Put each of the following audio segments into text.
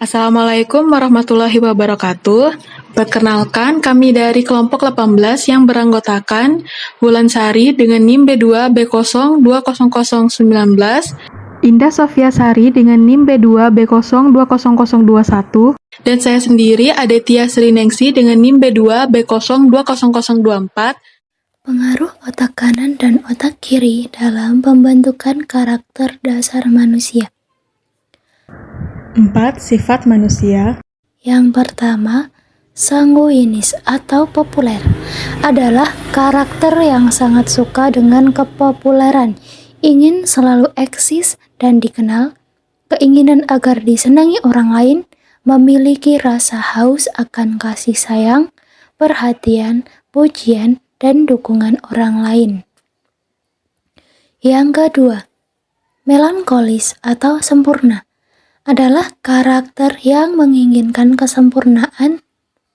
Assalamualaikum warahmatullahi wabarakatuh. Perkenalkan, kami dari kelompok 18 yang beranggotakan Wulansari dengan NIM B2 B0 20019, Indah Sofia Sari dengan NIM B2 B0 20021, dan saya sendiri Aditya Sriningsi dengan NIM B2 B0 20024. Pengaruh otak kanan dan otak kiri dalam pembentukan karakter dasar manusia. 4. Sifat manusia. Yang pertama, sanguinis atau populer adalah karakter yang sangat suka dengan kepopuleran, ingin selalu eksis dan dikenal, keinginan agar disenangi orang lain, memiliki rasa haus akan kasih sayang, perhatian, pujian, dan dukungan orang lain. Yang kedua, melankolis atau sempurna adalah karakter yang menginginkan kesempurnaan,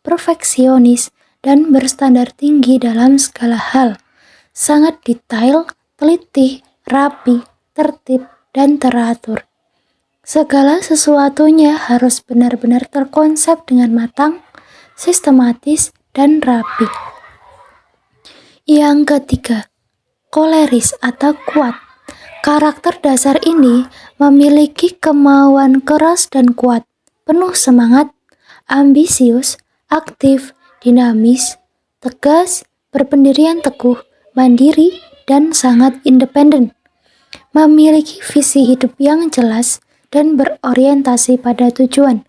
perfeksionis, dan berstandar tinggi dalam segala hal. Sangat detail, teliti, rapi, tertib, dan teratur. Segala sesuatunya harus benar-benar terkonsep dengan matang, sistematis, dan rapi. Yang ketiga, koleris atau kuat. Karakter dasar ini memiliki kemauan keras dan kuat, penuh semangat, ambisius, aktif, dinamis, tegas, berpendirian teguh, mandiri, dan sangat independen. Memiliki visi hidup yang jelas dan berorientasi pada tujuan.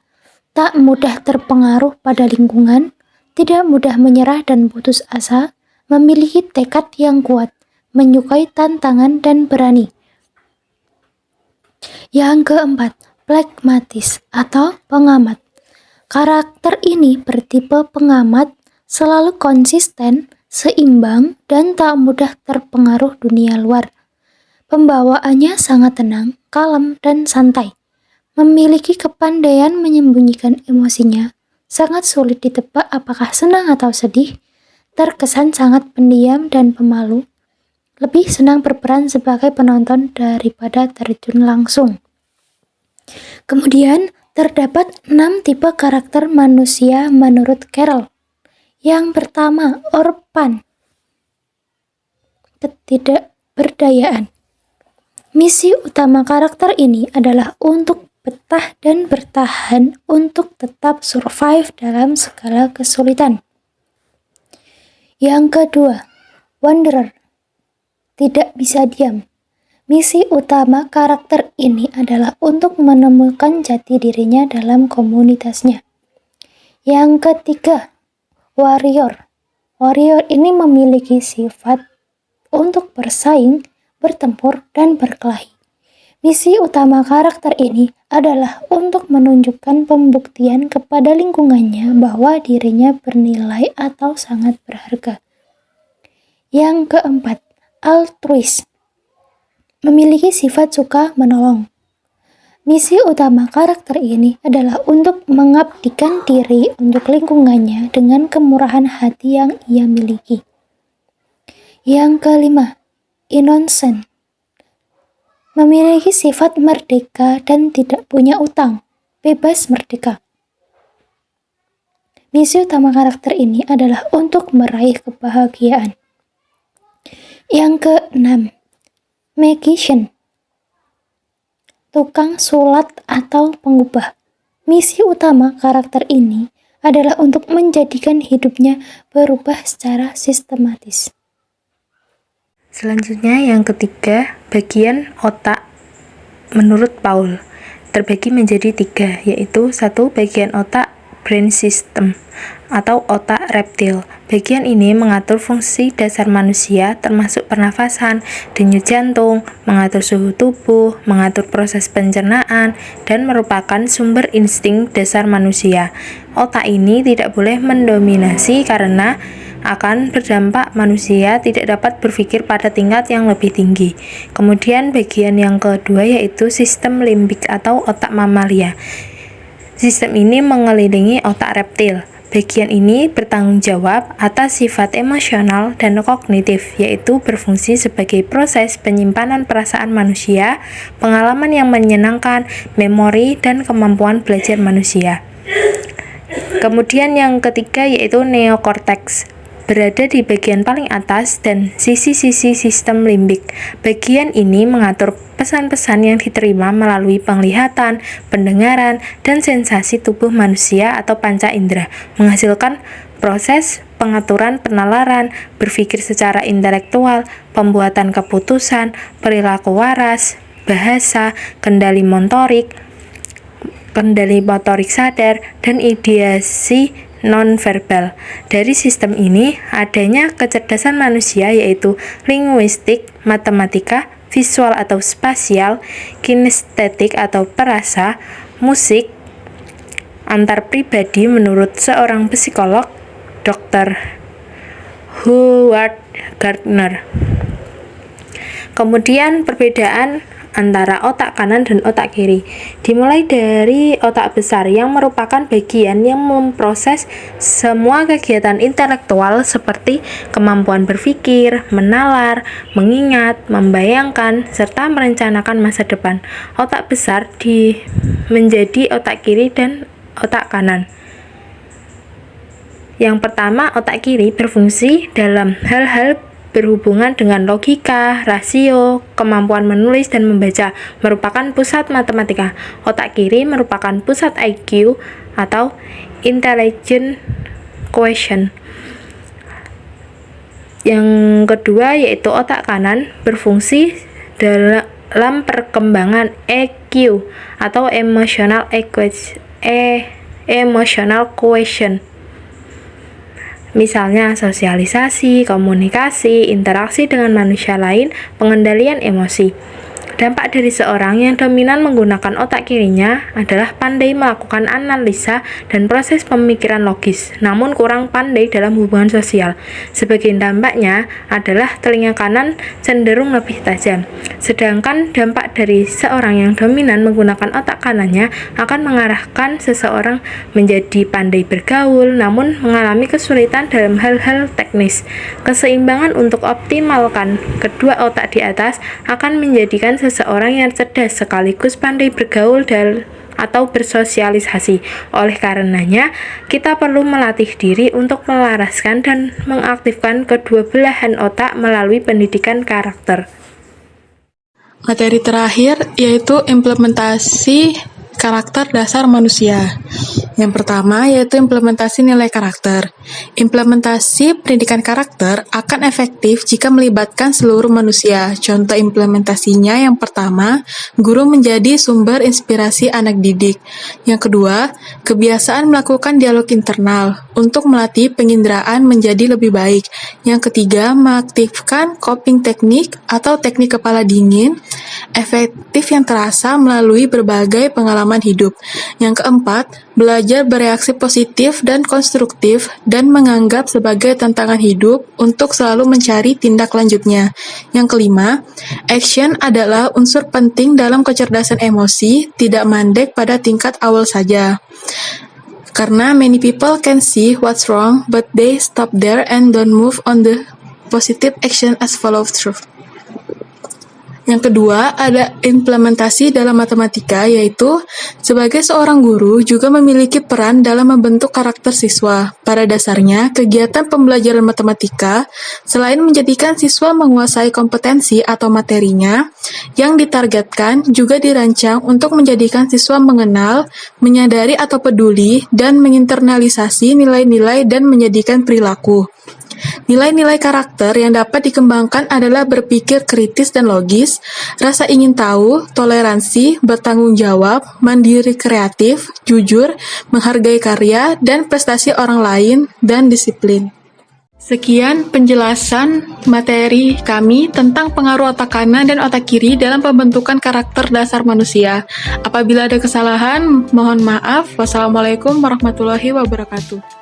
Tak mudah terpengaruh pada lingkungan, tidak mudah menyerah dan putus asa, memiliki tekad yang kuat, menyukai tantangan dan berani. Yang keempat, pragmatis atau pengamat. Karakter ini bertipe pengamat, selalu konsisten, seimbang, dan tak mudah terpengaruh dunia luar. Pembawaannya sangat tenang, kalem, dan santai. Memiliki kepandaian menyembunyikan emosinya, sangat sulit ditebak apakah senang atau sedih, terkesan sangat pendiam dan pemalu, lebih senang berperan sebagai penonton daripada terjun langsung. Kemudian, terdapat 6 tipe karakter manusia menurut Carroll. Yang pertama, orphan, ketidakberdayaan. Misi utama karakter ini adalah untuk betah dan bertahan untuk tetap survive dalam segala kesulitan. Yang kedua, wanderer, tidak bisa diam. Misi utama karakter ini adalah untuk menemukan jati dirinya dalam komunitasnya. Yang ketiga, warrior. Warrior ini memiliki sifat untuk bersaing, bertempur, dan berkelahi. Misi utama karakter ini adalah untuk menunjukkan pembuktian kepada lingkungannya bahwa dirinya bernilai atau sangat berharga. Yang keempat, altruis, memiliki sifat suka menolong. Misi utama karakter ini adalah untuk mengabdikan diri untuk lingkungannya dengan kemurahan hati yang ia miliki. Yang kelima, innocent, memiliki sifat merdeka dan tidak punya utang, bebas merdeka. Misi utama karakter ini adalah untuk meraih kebahagiaan. Yang keenam, magician, tukang sulap atau pengubah. Misi utama karakter ini adalah untuk menjadikan hidupnya berubah secara sistematis. Selanjutnya yang ketiga, bagian otak menurut Paul terbagi menjadi 3, yaitu 1. Bagian otak brain system atau otak reptil. Bagian ini mengatur fungsi dasar manusia termasuk pernafasan, denyut jantung, mengatur suhu tubuh, mengatur proses pencernaan, dan merupakan sumber insting dasar manusia. Otak ini tidak boleh mendominasi karena akan berdampak manusia tidak dapat berpikir pada tingkat yang lebih tinggi. Kemudian bagian yang kedua yaitu sistem limbik atau otak mamalia. Sistem ini mengelilingi otak reptil. Bagian ini bertanggung jawab atas sifat emosional dan kognitif, yaitu berfungsi sebagai proses penyimpanan perasaan manusia, pengalaman yang menyenangkan, memori, dan kemampuan belajar manusia. Kemudian yang ketiga yaitu neokorteks, berada di bagian paling atas dan sisi-sisi sistem limbik. Bagian ini mengatur pesan-pesan yang diterima melalui penglihatan, pendengaran, dan sensasi tubuh manusia atau panca indera, menghasilkan proses pengaturan penalaran, berpikir secara intelektual, pembuatan keputusan, perilaku waras, bahasa, kendali motorik sadar, dan ideasi nonverbal. Dari sistem ini, adanya kecerdasan manusia yaitu linguistik, matematika, visual atau spasial, kinestetik atau perasa, musik, antar pribadi menurut seorang psikolog, Dr. Howard Gardner. Kemudian perbedaan antara otak kanan dan otak kiri. Dimulai dari otak besar yang merupakan bagian yang memproses semua kegiatan intelektual seperti kemampuan berpikir, menalar, mengingat, membayangkan, serta merencanakan masa depan. Otak besar menjadi otak kiri dan otak kanan. Yang pertama, otak kiri berfungsi dalam hal-hal berhubungan dengan logika, rasio, kemampuan menulis dan membaca, merupakan pusat matematika. Otak kiri merupakan pusat IQ atau intelligent quotient. Yang kedua yaitu otak kanan berfungsi dalam perkembangan EQ atau emotional quotient. Misalnya sosialisasi, komunikasi, interaksi dengan manusia lain, pengendalian emosi. Dampak dari seorang yang dominan menggunakan otak kirinya adalah pandai melakukan analisa dan proses pemikiran logis, namun kurang pandai dalam hubungan sosial. Sebagian dampaknya adalah telinga kanan cenderung lebih tajam. Sedangkan dampak dari seorang yang dominan menggunakan otak kanannya akan mengarahkan seseorang menjadi pandai bergaul, namun mengalami kesulitan dalam hal-hal teknis. Keseimbangan untuk optimalkan kedua otak di atas akan menjadikan seseorang yang cerdas sekaligus pandai bergaul atau bersosialisasi. Oleh karenanya, kita perlu melatih diri untuk melaraskan dan mengaktifkan kedua belahan otak melalui pendidikan karakter. Materi terakhir yaitu implementasi karakter dasar manusia. Yang pertama yaitu implementasi nilai karakter. Implementasi pendidikan karakter akan efektif jika melibatkan seluruh manusia. Contoh implementasinya yang pertama, guru menjadi sumber inspirasi anak didik. Yang kedua, kebiasaan melakukan dialog internal untuk melatih penginderaan menjadi lebih baik. Yang ketiga, mengaktifkan coping teknik atau teknik kepala dingin efektif yang terasa melalui berbagai pengalaman hidup. Yang keempat, belajar bereaksi positif dan konstruktif dan menganggap sebagai tantangan hidup untuk selalu mencari tindak lanjutnya. Yang kelima, action adalah unsur penting dalam kecerdasan emosi, tidak mandek pada tingkat awal saja. Karena many people can see what's wrong, but they stop there and don't move on the positive action as follow through. Yang kedua, ada implementasi dalam matematika, yaitu sebagai seorang guru juga memiliki peran dalam membentuk karakter siswa. Pada dasarnya, kegiatan pembelajaran matematika, selain menjadikan siswa menguasai kompetensi atau materinya, yang ditargetkan juga dirancang untuk menjadikan siswa mengenal, menyadari atau peduli, dan menginternalisasi nilai-nilai dan menjadikan perilaku. Nilai-nilai karakter yang dapat dikembangkan adalah berpikir kritis dan logis, rasa ingin tahu, toleransi, bertanggung jawab, mandiri kreatif, jujur, menghargai karya dan prestasi orang lain, dan disiplin. Sekian penjelasan materi kami tentang pengaruh otak kanan dan otak kiri dalam pembentukan karakter dasar manusia. Apabila ada kesalahan, mohon maaf. Wassalamualaikum warahmatullahi wabarakatuh.